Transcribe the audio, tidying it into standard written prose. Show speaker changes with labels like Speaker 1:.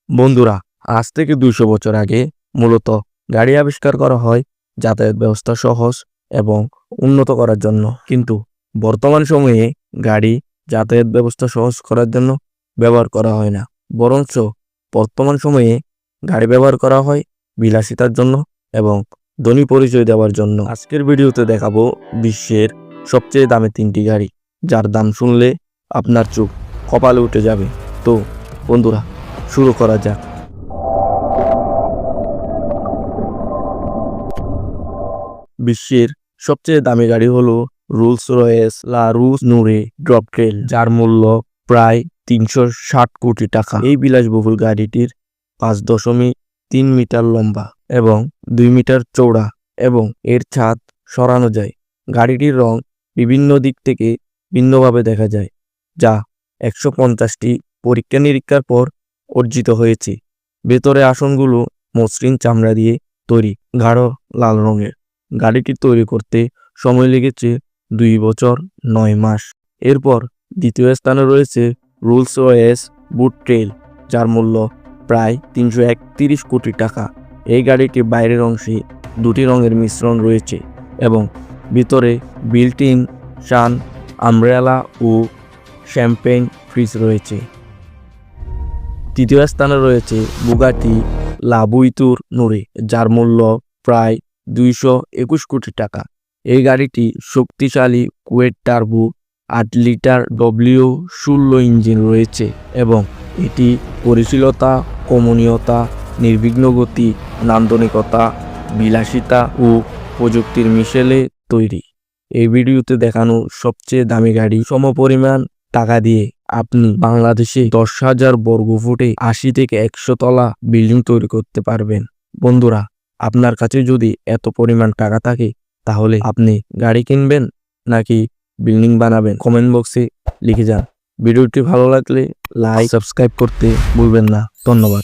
Speaker 1: বন্ধুরা, আজ থেকে 200 বছর আগে মূলত গাড়ি আবিষ্কার করা হয় যাতায়াত ব্যবস্থা সহজ এবং উন্নত করার জন্য। কিন্তু বর্তমান সময়ে গাড়ি যাতায়াত ব্যবস্থা সহজ করার জন্য ব্যবহার করা হয় না, বরঞ্চ বর্তমান সময়ে গাড়ি ব্যবহার করা হয় বিলাসিতার জন্য এবং ধনী পরিচয় দেওয়ার জন্য। আজকের ভিডিওতে দেখাবো বিশ্বের সবচেয়ে দামি 3টি গাড়ি, যার দাম শুনলে আপনার চোখ কপালে উঠে যাবে। তো বন্ধুরা, শুরু করা যাক। বিশ্বের সবচেয়ে দামি গাড়ি হলো রোলস রয়েস লা রুস নুরে ড্রপটেল, যার মূল্য প্রায় 360 কোটি টাকা। এই বিলাসবহুল গাড়িটির 5.3 মিটার লম্বা এবং 2 মিটার চওড়া এবং এর ছাদ সরানো যায়। গাড়িটির রং বিভিন্ন দিক থেকে ভিন্নভাবে দেখা যায়, যা 150টি পরীক্ষা নিরীক্ষার পর অর্জিত হয়েছে। ভেতরে আসনগুলো মসৃণ চামড়া দিয়ে তৈরি, গাঢ় লাল রঙের। গাড়িটি তৈরি করতে সময় লেগেছে 2 বছর 9 মাস। এরপর দ্বিতীয় স্থানে রয়েছে রোলস রয়েস বুটটেল, যার মূল্য প্রায় 331 কোটি টাকা। এই গাড়িটির বাইরের অংশে 2টি রঙের মিশ্রণ রয়েছে এবং ভিতরে বিল্ট ইন সান আমব্রেলা ও শ্যাম্পেন ফ্রিজ রয়েছে। তৃতীয় স্থানে রয়েছে বুগাটি লা বুইতুর নুরে, যার মূল্য প্রায় 221 কোটি টাকা। এই গাড়িটি শক্তিশালী coed turbo 8 litre W16 engine রয়েছে এবং এটি পরিশীলতা, কমনীয়তা, নির্বিঘ্ন গতি, নান্দনিকতা, বিলাসিতা ও প্রযুক্তির মিশেলে তৈরি। এই ভিডিওতে দেখানো সবচেয়ে দামি গাড়ি সমপরিমাণ টাকা দিয়ে আপনি বাংলাদেশে 10,000 বর্গফুটে 80 থেকে 100 তলা বিল্ডিং তৈরি করতে পারবেন। বন্ধুরা, আপনার কাছে যদি এত পরিমাণ টাকা থাকে, তাহলে আপনি গাড়ি কিনবেন নাকি বিল্ডিং বানাবেন? কমেন্ট বক্সে লিখে যান। ভিডিওটি ভালো লাগলে লাইক, সাবস্ক্রাইব করতে ভুলবেন না। ধন্যবাদ।